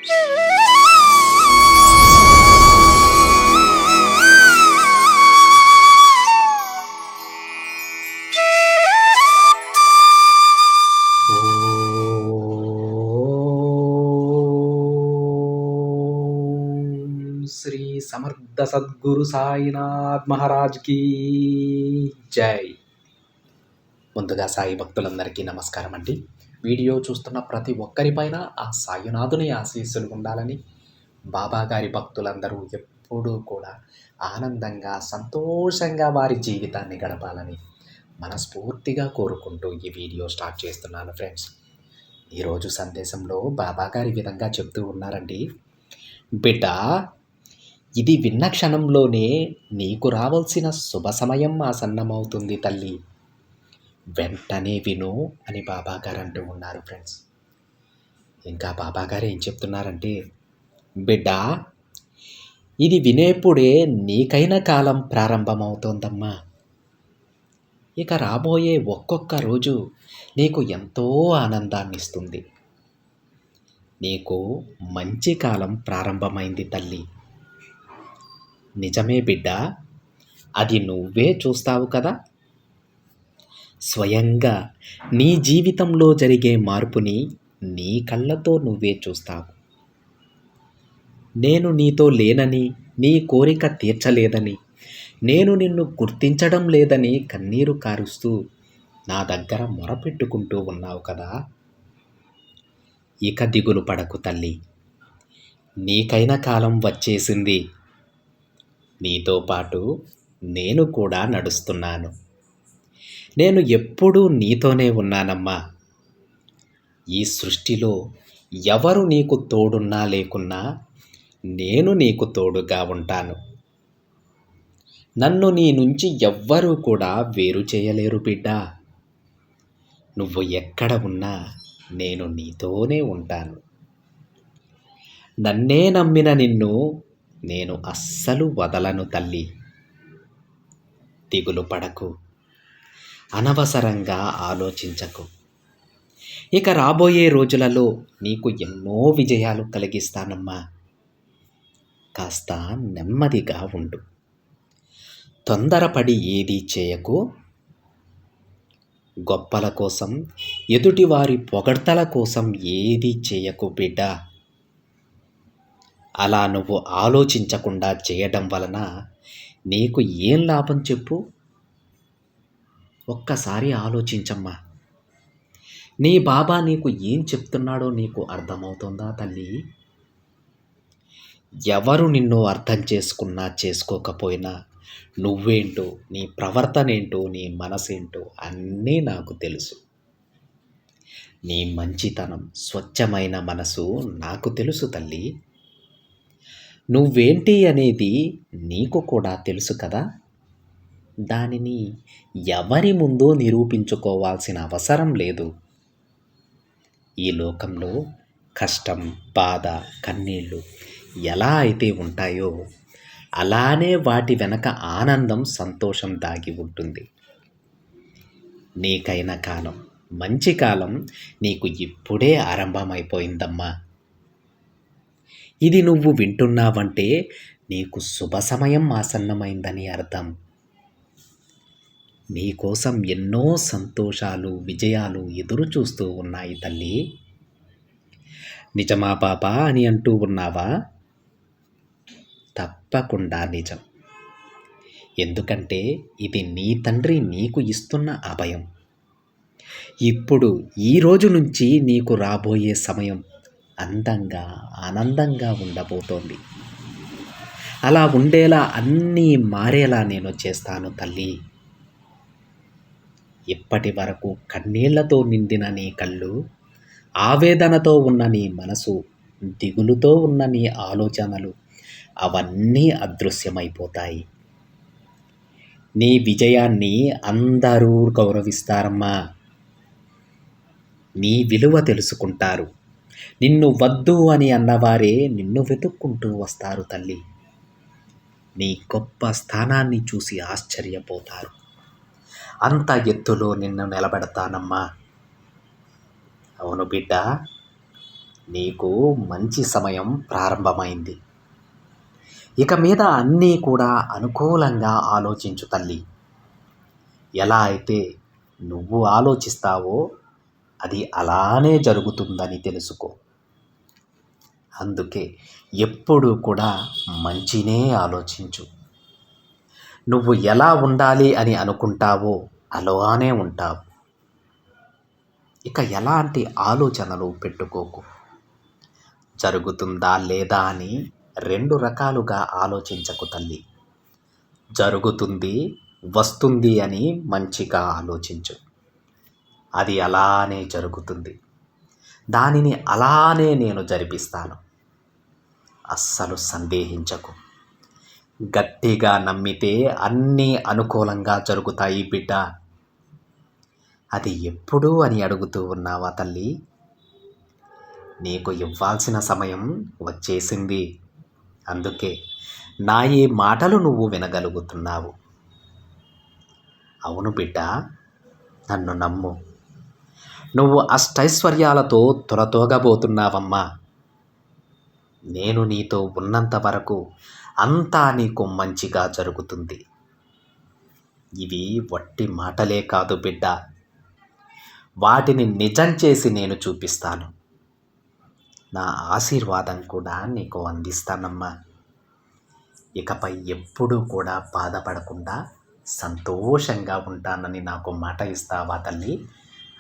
శ్రీ సమర్థ సద్గురు సాయినాథ్ మహారాజ్ కి జై. ముందుగా సాయి భక్తులందరికీ నమస్కారం అండి. వీడియో చూస్తున్న ప్రతి ఒక్కరిపైన ఆ సాయినాథుని ఆశీస్సులు ఉండాలని, బాబా గారి భక్తులందరూ ఎప్పుడూ కూడా ఆనందంగా సంతోషంగా వారి జీవితాన్ని గడపాలని మనస్ఫూర్తిగా కోరుకుంటూ ఈ వీడియో స్టార్ట్ చేస్తున్నాను ఫ్రెండ్స్. ఈరోజు సందేశంలో బాబా గారి విధంగా చెప్తూ ఉన్నారండి, బిడ్డ, ఇది విన్న క్షణంలోనే నీకు రావాల్సిన శుభ సమయం ఆసన్నమవుతుంది తల్లి, వెంటనే విను అని బాబాగారు అంటూ ఉన్నారు ఫ్రెండ్స్. ఇంకా బాబాగారు ఏం చెప్తున్నారంటే, బిడ్డ, ఇది వినేప్పుడే నీకైన కాలం ప్రారంభమవుతోందమ్మా. ఇక రాబోయే ఒక్కొక్క రోజు నీకు ఎంతో ఆనందాన్ని ఇస్తుంది. నీకు మంచి కాలం ప్రారంభమైంది తల్లి. నిజమే బిడ్డ, అది నువ్వే చూస్తావు కదా. స్వయంగా నీ జీవితంలో జరిగే మార్పుని నీ కళ్ళతో నువ్వే చూస్తావు. నేను నీతో లేనని, నీ కోరిక తీర్చలేదని, నేను నిన్ను గుర్తించడం లేదని కన్నీరు కారుస్తూ నా దగ్గర మొరపెట్టుకుంటూ ఉన్నావు కదా. ఇక దిగులు పడకు తల్లి, నీకైన కాలం వచ్చేసింది. నీతో పాటు నేను కూడా నడుస్తున్నాను. నేను ఎప్పుడూ నీతోనే ఉన్నానమ్మా. ఈ సృష్టిలో ఎవరు నీకు తోడున్నా లేకున్నా నేను నీకు తోడుగా ఉంటాను. నన్ను నీ నుంచి ఎవ్వరూ కూడా వేరు చేయలేరు బిడ్డ. నువ్వు ఎక్కడ ఉన్నా నేను నీతోనే ఉంటాను. నన్నే నమ్మిన నిన్ను నేను అస్సలు వదలను తల్లి. దిగులు పడకు, అనవసరంగా ఆలోచించకు. ఇక రాబోయే రోజులలో నీకు ఎన్నో విజయాలు కలిగిస్తానమ్మా. కాస్త నెమ్మదిగా ఉండు. తొందరపడి ఏదీ చేయకు. గొప్పల కోసం, ఎదుటివారి పొగడ్తల కోసం ఏదీ చేయకు బిడ్డ. అలా నువ్వు ఆలోచించకుండా చేయడం వలన నీకు ఏం లాభం చెప్పు? ఒక్కసారి ఆలోచించమ్మా. నీ బాబా నీకు ఏం చెప్తున్నాడో నీకు అర్థమవుతుందా తల్లి? ఎవరు నిన్ను అర్థం చేసుకున్నా చేసుకోకపోయినా నువ్వేంటో, నీ ప్రవర్తన ఏంటో, నీ మనసేంటో అన్నీ నాకు తెలుసు. నీ మంచితనం, స్వచ్ఛమైన మనసు నాకు తెలుసు తల్లి. నువ్వేంటి అనేది నీకు కూడా తెలుసు కదా. దానిని ఎవరి ముందో నిరూపించుకోవాల్సిన అవసరం లేదు. ఈ లోకంలో కష్టం, బాధ, కన్నీళ్ళు ఎలా అయితే ఉంటాయో అలానే వాటి వెనక ఆనందం, సంతోషం దాగి ఉంటుంది. నీకైన కాలం, మంచి కాలం నీకు ఇప్పుడే ఆరంభమైపోయిందమ్మా. ఇది నువ్వు వింటున్నావంటే నీకు శుభ సమయం ఆసన్నమైందని అర్థం. నీకోసం ఎన్నో సంతోషాలు, విజయాలు ఎదురు చూస్తూ ఉన్నాయి తల్లి. నిజమా బాబా అని అంటూ ఉన్నావా? తప్పకుండా నిజం. ఎందుకంటే ఇది నీ తండ్రి నీకు ఇస్తున్న అభయం. ఇప్పుడు ఈ రోజు నుంచి నీకు రాబోయే సమయం అందంగా, ఆనందంగా ఉండబోతోంది. అలా ఉండేలా, అన్నీ మారేలా నేను చేస్తాను తల్లి. ఇప్పటి వరకు కన్నీళ్లతో నిండిన నీ కళ్ళు, ఆవేదనతో ఉన్న నీ మనసు, దిగులుతో ఉన్న నీ ఆలోచనలు అవన్నీ అదృశ్యమైపోతాయి. నీ విజయాన్ని అందరూ గౌరవిస్తారమ్మా. నీ విలువ తెలుసుకుంటారు. నిన్ను వద్దు అని అన్నవారే నిన్ను వెతుక్కుంటూ వస్తారు తల్లి. నీ గొప్ప స్థానాన్ని చూసి ఆశ్చర్యపోతారు. అంత ఎత్తులో నిన్ను నిలబెడతానమ్మా. అవును బిడ్డ, నీకు మంచి సమయం ప్రారంభమైంది. ఇక మీద అన్నీ కూడా అనుకూలంగా ఆలోచించు తల్లి. ఎలా అయితే నువ్వు ఆలోచిస్తావో అది అలానే జరుగుతుందని తెలుసుకో. అందుకే ఎప్పుడూ కూడా మంచినే ఆలోచించు. నువ్వు ఎలా ఉండాలి అని అనుకుంటావో అలానే ఉంటావు. ఇక ఎలాంటి ఆలోచనలు పెట్టుకోకు. జరుగుతుందా లేదా అని 2 రకాలుగా ఆలోచించకు తల్లి. జరుగుతుంది, వస్తుంది అని మంచిగా ఆలోచించు. అది అలానే జరుగుతుంది. దానిని అలానే నేను జరిపిస్తాను. అస్సలు సందేహించకు. గట్టిగా నమ్మితే అన్నీ అనుకూలంగా జరుగుతాయి బిడ్డ. అది ఎప్పుడు అని అడుగుతూ ఉన్నావా తల్లి? నీకు ఇవ్వాల్సిన సమయం వచ్చేసింది. అందుకే నా ఈ మాటలు నువ్వు వినగలుగుతున్నావు. అవును బిడ్డ, నన్ను నమ్ము. నువ్వు అష్టైశ్వర్యాలతో తులతూగబోతున్నావమ్మా. నేను నీతో ఉన్నంత వరకు అంతా నీకు మంచిగా జరుగుతుంది. ఇవి వట్టి మాటలే కాదు బిడ్డ, వాటిని నిజం చేసి నేను చూపిస్తాను. నా ఆశీర్వాదం కూడా నీకు అందిస్తానమ్మా. ఇకపై ఎప్పుడూ కూడా బాధపడకుండా సంతోషంగా ఉంటానని నాకు మాట ఇస్తావా తల్లి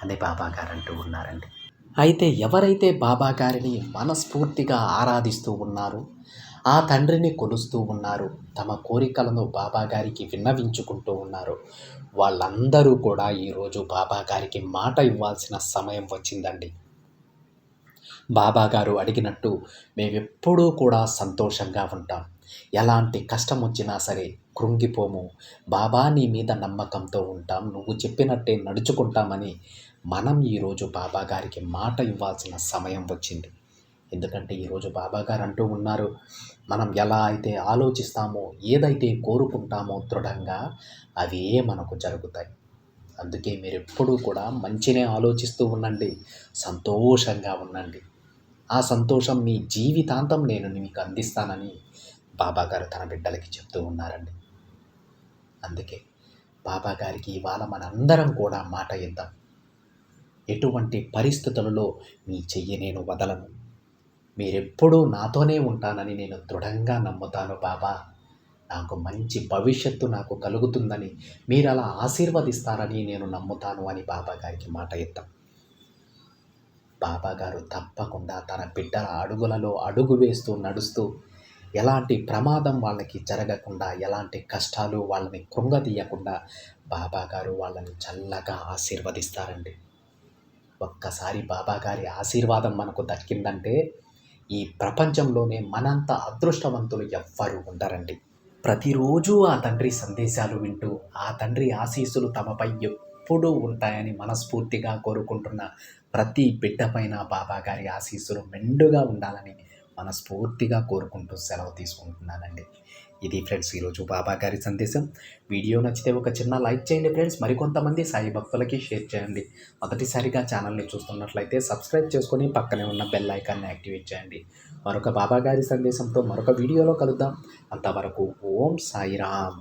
అని బాబాగారు అంటూ ఉన్నారండి. అయితే ఎవరైతే బాబాగారిని మనస్ఫూర్తిగా ఆరాధిస్తూ ఉన్నారో, ఆ తండ్రిని కొలుస్తూ ఉన్నారు, తమ కోరికలను బాబాగారికి విన్నవించుకుంటూ ఉన్నారు, వాళ్ళందరూ కూడా ఈరోజు బాబాగారికి మాట ఇవ్వాల్సిన సమయం వచ్చిందండి. బాబాగారు అడిగినట్టు మేమెప్పుడూ కూడా సంతోషంగా ఉంటాం. ఎలాంటి కష్టం వచ్చినా సరే కృంగిపోము. బాబా నీ మీద నమ్మకంతో ఉంటాం, నువ్వు చెప్పినట్టే నడుచుకుంటామని మనం ఈరోజు బాబాగారికి మాట ఇవ్వాల్సిన సమయం వచ్చింది. ఎందుకంటే ఈరోజు బాబాగారు అంటూ ఉన్నారు, మనం ఎలా అయితే ఆలోచిస్తామో, ఏదైతే కోరుకుంటామో దృఢంగా అవే మనకు జరుగుతాయి. అందుకే మీరు ఎప్పుడూ కూడా మంచినే ఆలోచిస్తూ ఉండండి, సంతోషంగా ఉండండి. ఆ సంతోషం మీ జీవితాంతం నేను మీకు అందిస్తానని బాబాగారు తన బిడ్డలకి చెప్తూ ఉన్నారండి. అందుకే బాబాగారికి ఇవాళ మనందరం కూడా మాట ఇద్దాం. ఎటువంటి పరిస్థితులలో మీ చెయ్యి నేను వదలను, మీరెప్పుడూ నాతోనే ఉంటానని నేను దృఢంగా నమ్ముతాను బాబా. నాకు మంచి భవిష్యత్తు నాకు కలుగుతుందని, మీరు అలా ఆశీర్వదిస్తారని నేను నమ్ముతాను అని బాబాగారికి మాట ఇద్దాం. బాబాగారు తప్పకుండా తన బిడ్డల అడుగులలో అడుగు వేస్తూ నడుస్తూ, ఎలాంటి ప్రమాదం వాళ్ళకి జరగకుండా, ఎలాంటి కష్టాలు వాళ్ళని కృంగతీయకుండా బాబాగారు వాళ్ళని చల్లగా ఆశీర్వదిస్తారండి. ఒక్కసారి బాబాగారి ఆశీర్వాదం మనకు దక్కిందంటే ఈ ప్రపంచంలోనే మనంత అదృష్టవంతులు ఎవ్వరూ ఉండరండి. ప్రతిరోజు ఆ తండ్రి సందేశాలు వింటూ, ఆ తండ్రి ఆశీస్సులు తమపై ఎప్పుడూ ఉంటాయని మనస్ఫూర్తిగా కోరుకుంటున్న ప్రతి బిడ్డ పైన బాబాగారి ఆశీస్సులు మెండుగా ఉండాలని మనస్ఫూర్తిగా కోరుకుంటూ సెలవు తీసుకుంటున్నానండి. ఇది ఫ్రెండ్స్ ఈరోజు బాబాగారి సందేశం. వీడియో నచ్చితే ఒక చిన్న లైక్ చేయండి ఫ్రెండ్స్. మరికొంతమంది సాయి భక్తులకి షేర్ చేయండి. మొదటిసారిగా ఛానల్ని చూస్తున్నట్లయితే సబ్స్క్రైబ్ చేసుకొని పక్కనే ఉన్న బెల్ ఐకాన్ని యాక్టివేట్ చేయండి. మరొక బాబాగారి సందేశంతో మరొక వీడియోలో కలుద్దాం. అంతవరకు ఓం సాయిరామ్.